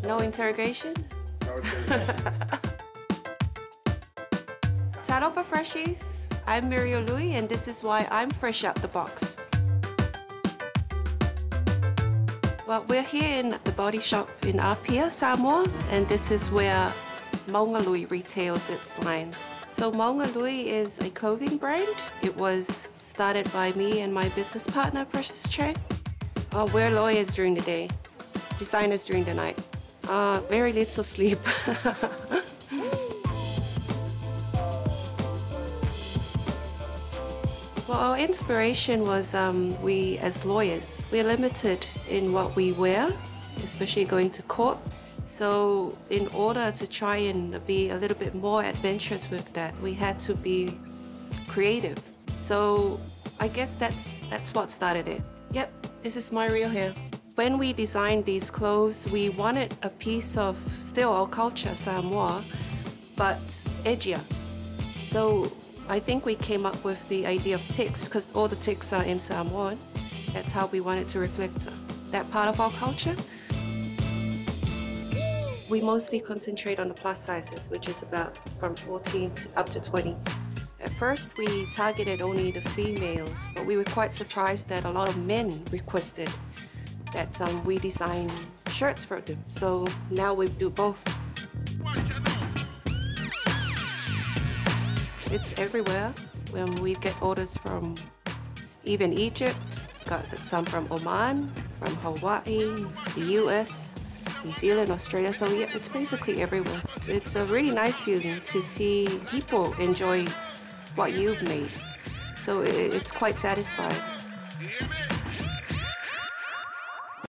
No interrogation? No interrogation. Talo for Freshies. I'm Muriel Lui, and this is why I'm fresh out the box. Well, we're here in the body shop in Apia, Samoa, and this is where Maugalui retails its line. So Maugalui is a clothing brand. It was started by me and my business partner, Precious Chang. We're lawyers during the day, designers during the night. Very little sleep. Well, our inspiration was we as lawyers, we're limited in what we wear, especially going to court. So in order to try and be a little bit more adventurous with that, we had to be creative. So I guess that's what started it. Yep, this is my real hair. When we designed these clothes, we wanted a piece of still our culture, Samoa, but edgier. So I think we came up with the idea of ticks because all the ticks are in Samoan. That's how we wanted to reflect that part of our culture. We mostly concentrate on the plus sizes, which is about from 14 up to 20. At first, we targeted only the females, but we were quite surprised that a lot of men requested that we design shirts for them. So now we do both. It's everywhere. When we get orders from even Egypt, got some from Oman, from Hawaii, the US, New Zealand, Australia. So yeah, it's basically everywhere. It's a really nice feeling to see people enjoy what you've made. So it's quite satisfying.